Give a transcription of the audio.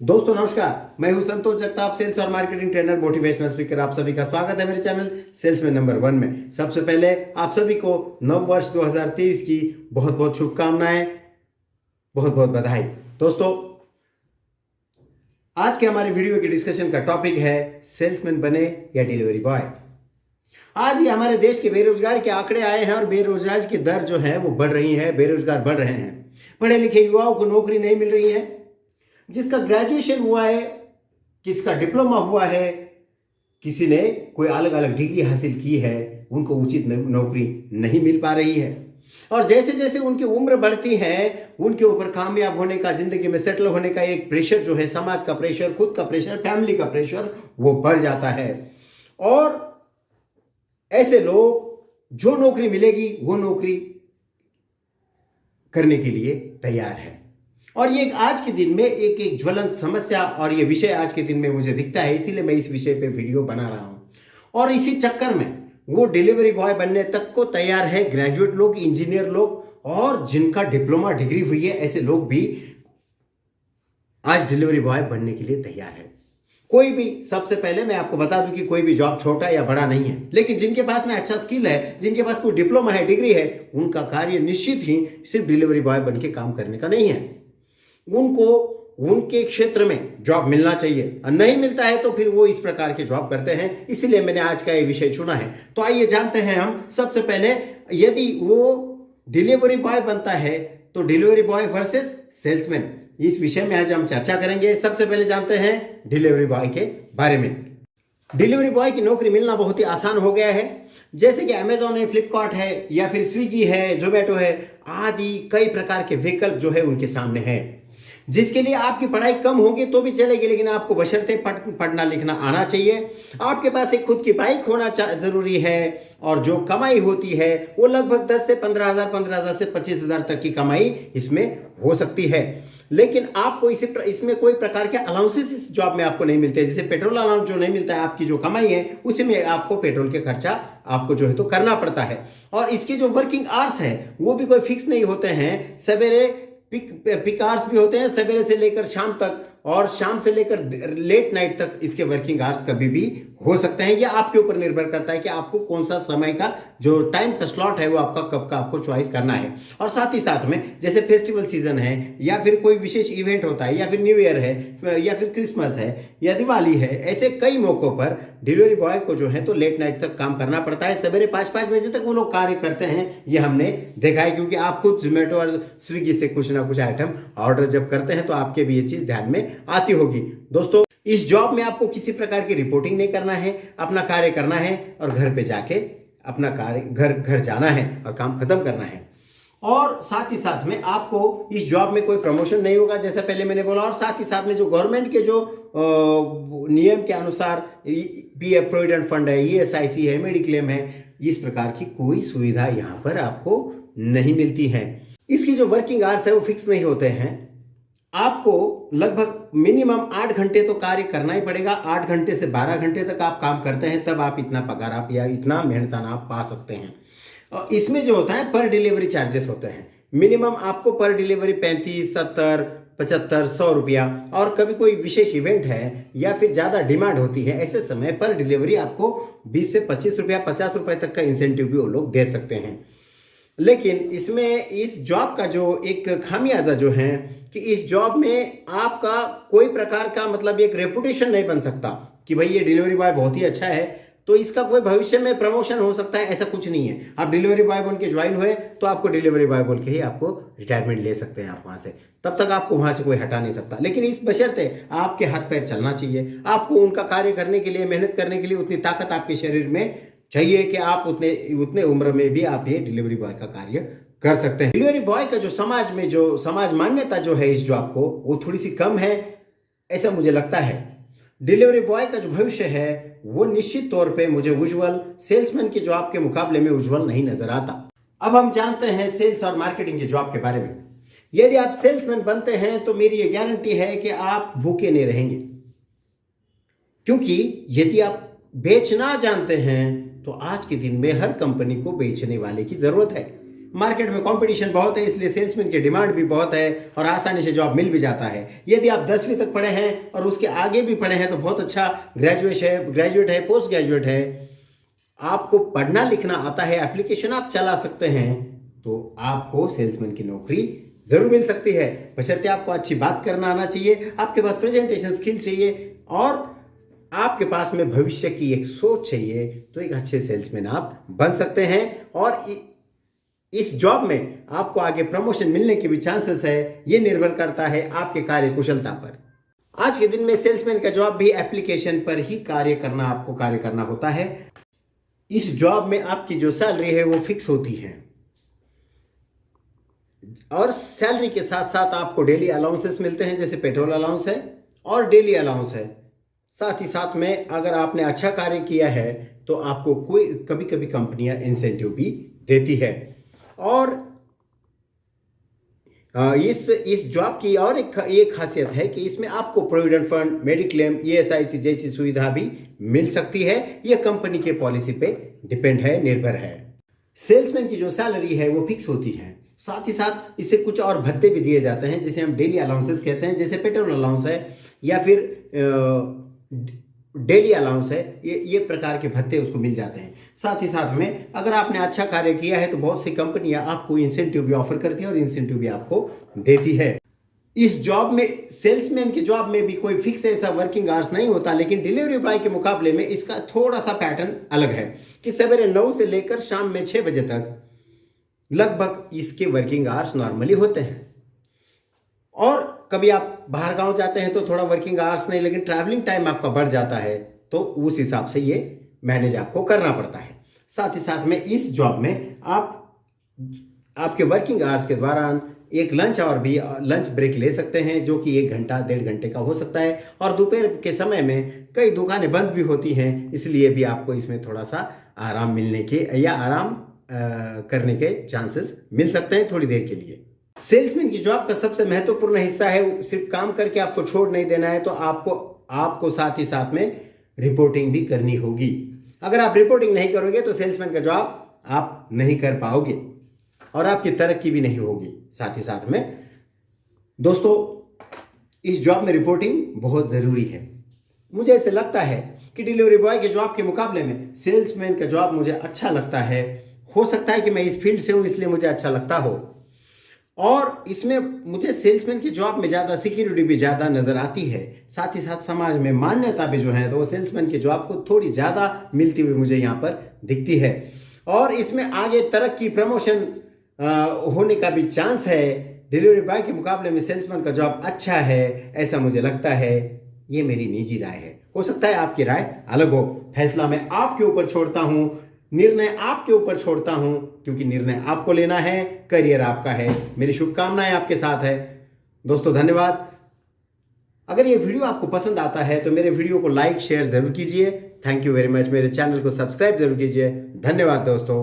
दोस्तों नमस्कार, मैं हूं संतोष जगताप, सेल्स और मार्केटिंग ट्रेनर, मोटिवेशनल स्पीकर। आप सभी का स्वागत है मेरे चैनल सेल्समैन नंबर 1 में। सबसे पहले आप सभी को नव वर्ष 2023 की बहुत बहुत शुभकामनाएं, बहुत बहुत बधाई। दोस्तों, आज के हमारे वीडियो की डिस्कशन का टॉपिक है सेल्समैन बने या डिलीवरी बॉय। आज ही हमारे देश के बेरोजगार के आंकड़े आए हैं और बेरोजगार की दर जो है वो बढ़ रही है, बेरोजगार बढ़ रहे हैं। पढ़े लिखे युवाओं को नौकरी नहीं मिल रही है। जिसका ग्रेजुएशन हुआ है, किसका डिप्लोमा हुआ है, किसी ने कोई अलग अलग डिग्री हासिल की है, उनको उचित नौकरी नहीं मिल पा रही है। और जैसे जैसे उनकी उम्र बढ़ती है, उनके ऊपर कामयाब होने का, जिंदगी में सेटल होने का एक प्रेशर जो है, समाज का प्रेशर, खुद का प्रेशर, फैमिली का प्रेशर, वो बढ़ जाता है। और ऐसे लोग जो नौकरी मिलेगी वो नौकरी करने के लिए तैयार है। और ये आज के दिन में एक ज्वलंत समस्या और ये विषय आज के दिन में मुझे दिखता है, इसीलिए मैं इस विषय पे वीडियो बना रहा हूं। और इसी चक्कर में वो डिलीवरी बॉय बनने तक को तैयार है। ग्रेजुएट लोग, इंजीनियर लोग और जिनका डिप्लोमा डिग्री हुई है, ऐसे लोग भी आज डिलीवरी बॉय बनने के लिए तैयार है। कोई भी, सबसे पहले मैं आपको बता दूं कि कोई भी जॉब छोटा या बड़ा नहीं है, लेकिन जिनके पास में अच्छा स्किल है, जिनके पास कोई डिप्लोमा है, डिग्री है, उनका कार्य निश्चित ही सिर्फ डिलीवरी बॉय बन के काम करने का नहीं है। उनको उनके क्षेत्र में जॉब मिलना चाहिए, और नहीं मिलता है तो फिर वो इस प्रकार के जॉब करते हैं। इसीलिए मैंने आज का ये विषय चुना है। तो आइए जानते हैं हम सबसे पहले, यदि वो डिलीवरी बॉय बनता है तो डिलीवरी बॉय वर्सेस सेल्समैन, इस विषय में आज हम चर्चा करेंगे। सबसे पहले जानते हैं डिलीवरी बॉय के बारे में। डिलीवरी बॉय की नौकरी मिलना बहुत ही आसान हो गया है। जैसे कि अमेजॉन है, फ्लिपकार्ट है, या फिर स्विगी है, जोमेटो है, आदि कई प्रकार के विकल्प जो है उनके सामने है। जिसके लिए आपकी पढ़ाई कम होगी तो भी चलेगी, लेकिन आपको बशर्ते पढ़ना लिखना आना चाहिए। आपके पास एक खुद की बाइक होना जरूरी है। और जो कमाई होती है वो लगभग 10 से 15,000 से 25,000 तक की कमाई इसमें हो सकती है। लेकिन आपको इसमें कोई प्रकार के अलाउंसेस इस जॉब में आपको नहीं मिलते। जैसे पेट्रोल अलाउंस जो नहीं मिलता है, आपकी जो कमाई है उसी में आपको पेट्रोल के खर्चा आपको जो है तो करना पड़ता है। और इसके जो वर्किंग आवर्स है वो भी कोई फिक्स नहीं होते हैं। सवेरे पिक आवर्स भी होते हैं, सवेरे से लेकर शाम तक, और शाम से लेकर लेट नाइट तक इसके वर्किंग आवर्स कभी भी हो सकते हैं। यह आपके ऊपर निर्भर करता है कि आपको कौन सा समय का जो टाइम का स्लॉट है वो आपका कब का आपको चॉइस करना है। और साथ ही साथ में जैसे फेस्टिवल सीजन है, या फिर कोई विशेष इवेंट होता है, या फिर न्यू ईयर है, या फिर क्रिसमस है, या दिवाली है, ऐसे कई मौकों पर डिलीवरी बॉय को जो है तो लेट नाइट तक काम करना पड़ता है। सवेरे 5-5 बजे तक वो लोग कार्य करते हैं, ये हमने देखा है। क्योंकि आप खुद जोमेटो और स्विगी से कुछ ना कुछ आइटम ऑर्डर जब करते हैं तो आपके भी ये चीज ध्यान में आती होगी। दोस्तों, इस जॉब में आपको किसी प्रकार की रिपोर्टिंग नहीं करना है, अपना कार्य करना है और घर पे जाके अपना कार्य घर जाना है और काम खत्म करना है। और साथ ही साथ में आपको इस जॉब में कोई प्रमोशन नहीं होगा, जैसा पहले मैंने बोला। और साथ ही साथ में जो गवर्नमेंट के जो नियम के अनुसार पीएफ प्रोविडेंट फंड है, ईएसआईसी है, मेडिक्लेम है, इस प्रकार की कोई सुविधा यहाँ पर आपको नहीं मिलती है। इसकी जो वर्किंग आवर्स है वो फिक्स नहीं होते हैं। आपको लगभग मिनिमम 8 घंटे तो कार्य करना ही पड़ेगा। 8 घंटे से 12 घंटे तक आप काम करते हैं, तब आप इतना पगार आप या इतना मेहनताना आप पा सकते हैं। और इसमें जो होता है पर डिलीवरी चार्जेस होते हैं। मिनिमम आपको पर डिलीवरी 35, 70, 75, 100 रुपया, और कभी कोई विशेष इवेंट है या फिर ज़्यादा डिमांड होती है, ऐसे समय पर डिलीवरी आपको 20 से 25 रुपया, 50 रुपये तक का इंसेंटिव भी वो लोग दे सकते हैं। लेकिन इसमें इस जॉब का जो एक खामियाजा जो है कि इस जॉब में आपका कोई प्रकार का मतलब एक रेपुटेशन नहीं बन सकता कि भाई ये डिलीवरी बॉय बहुत ही अच्छा है तो इसका कोई भविष्य में प्रमोशन हो सकता है, ऐसा कुछ नहीं है। आप डिलीवरी बॉय बन के ज्वाइन हुए तो आपको डिलीवरी बॉय बोल के ही आपको रिटायरमेंट ले सकते हैं आप वहां से, तब तक आपको वहां से कोई हटा नहीं सकता। लेकिन इस बशर्ते आपके हाथ पैर चलना चाहिए, आपको उनका कार्य करने के लिए, मेहनत करने के लिए उतनी ताकत आपके शरीर में चाहिए कि आप उतने उम्र में भी आप ये डिलीवरी बॉय का कार्य कर सकते हैं। डिलीवरी बॉय का जो समाज में जो समाज मान्यता जो है इस जॉब को, वो थोड़ी सी कम है, ऐसा मुझे लगता है। डिलीवरी बॉय का जो भविष्य है वो निश्चित तौर पे मुझे उज्जवल सेल्समैन की जॉब के मुकाबले में उज्जवल नहीं नजर आता। अब हम जानते हैं सेल्स और मार्केटिंग की जॉब के बारे में। यदि आप सेल्समैन बनते हैं तो मेरी ये गारंटी है कि आप भूखे नहीं रहेंगे। क्योंकि यदि आप बेचना जानते हैं तो आज के दिन में हर कंपनी को बेचने वाले की जरूरत है। मार्केट में कंपटीशन बहुत है, इसलिए सेल्समैन की डिमांड भी बहुत है और आसानी से जॉब मिल भी जाता है। यदि आप 10वीं तक पढ़े हैं और उसके आगे भी पढ़े हैं तो बहुत अच्छा, ग्रेजुएट है, पोस्ट ग्रेजुएट है, आपको पढ़ना लिखना आता है, एप्लीकेशन आप चला सकते हैं, तो आपको सेल्समैन की नौकरी जरूर मिल सकती है। बशर्ते आपको अच्छी बात करना आना चाहिए, आपके पास प्रेजेंटेशन स्किल चाहिए और आपके पास में भविष्य की एक सोच चाहिए, तो एक अच्छे सेल्समैन आप बन सकते हैं। और इस जॉब में आपको आगे प्रमोशन मिलने के भी चांसेस है। ये निर्भर करता है आपके कार्य कुशलता पर। आज के दिन में सेल्समैन का जॉब भी एप्लीकेशन पर ही आपको कार्य करना होता है। इस जॉब में आपकी जो सैलरी है वो फिक्स होती है और सैलरी के साथ साथ आपको डेली अलाउंसेस मिलते हैं, जैसे पेट्रोल अलाउंस है और डेली अलाउंस है। साथ ही साथ में अगर आपने अच्छा कार्य किया है तो आपको कभी कभी कंपनियां इंसेंटिव भी देती है। और इस जॉब की और एक खासियत है कि इसमें आपको प्रोविडेंट फंड, मेडिक्लेम, ESIC जैसी सुविधा भी मिल सकती है। यह कंपनी के पॉलिसी पे डिपेंड है, निर्भर है। सेल्समैन की जो सैलरी है वो फिक्स होती है, साथ ही साथ इससे कुछ और भत्ते भी दिए जाते हैं, जिसे हम डेली अलाउंसेस कहते हैं, जैसे पेट्रोल अलाउंस है या फिर डेली अलाउंस है। ये प्रकार के भत्ते उसको मिल जाते हैं। साथ ही साथ में अगर आपने अच्छा कार्य किया है तो बहुत सी कंपनियां आपको इंसेंटिव भी ऑफर करती है और इंसेंटिव भी आपको देती है। इस जॉब में, सेल्समैन की जॉब में भी कोई फिक्स ऐसा वर्किंग आवर्स नहीं होता, लेकिन डिलीवरी बॉय के मुकाबले में इसका थोड़ा सा पैटर्न अलग है कि सवेरे 9 से लेकर शाम में 6 बजे तक लगभग इसके वर्किंग आवर्स नॉर्मली होते हैं। और कभी आप बाहर गांव जाते हैं तो थोड़ा वर्किंग आवर्स नहीं, लेकिन ट्रैवलिंग टाइम आपका बढ़ जाता है तो उस हिसाब से ये मैनेज आपको करना पड़ता है। साथ ही साथ में इस जॉब में आपके वर्किंग आवर्स के दौरान एक लंच ब्रेक ले सकते हैं, जो कि 1 घंटा 1.5 घंटे का हो सकता है। और दोपहर के समय में कई दुकानें बंद भी होती हैं, इसलिए भी आपको इसमें थोड़ा सा आराम मिलने के या आराम करने के चांसेस मिल सकते हैं थोड़ी देर के लिए। सेल्समैन की जॉब का सबसे महत्वपूर्ण हिस्सा है, सिर्फ काम करके आपको छोड़ नहीं देना है, तो आपको साथ ही साथ में रिपोर्टिंग भी करनी होगी। अगर आप रिपोर्टिंग नहीं करोगे तो सेल्समैन का जॉब आप नहीं कर पाओगे और आपकी तरक्की भी नहीं होगी। साथ ही साथ में दोस्तों, इस जॉब में रिपोर्टिंग बहुत ज़रूरी है। मुझे ऐसे लगता है कि डिलीवरी बॉय के जॉब के मुकाबले में सेल्समैन का जॉब मुझे अच्छा लगता है। हो सकता है कि मैं इस फील्ड से हूँ इसलिए मुझे अच्छा लगता हो, और इसमें मुझे सेल्समैन की जॉब में ज़्यादा सिक्योरिटी भी ज़्यादा नज़र आती है। साथ ही साथ समाज में मान्यता भी जो है तो वो सेल्समैन की जॉब को थोड़ी ज़्यादा मिलती हुई मुझे यहाँ पर दिखती है। और इसमें आगे तरक्की, प्रमोशन होने का भी चांस है। डिलीवरी बॉय के मुकाबले में सेल्समैन का जॉब अच्छा है, ऐसा मुझे लगता है। ये मेरी निजी राय है, हो सकता है आपकी राय अलग हो। फैसला मैं आपके ऊपर छोड़ता हूँ, निर्णय आपके ऊपर छोड़ता हूं, क्योंकि निर्णय आपको लेना है, करियर आपका है। मेरी शुभकामनाएं आपके साथ है। दोस्तों धन्यवाद। अगर ये वीडियो आपको पसंद आता है तो मेरे वीडियो को लाइक शेयर जरूर कीजिए। Thank you very much. मेरे चैनल को सब्सक्राइब जरूर कीजिए। धन्यवाद दोस्तों।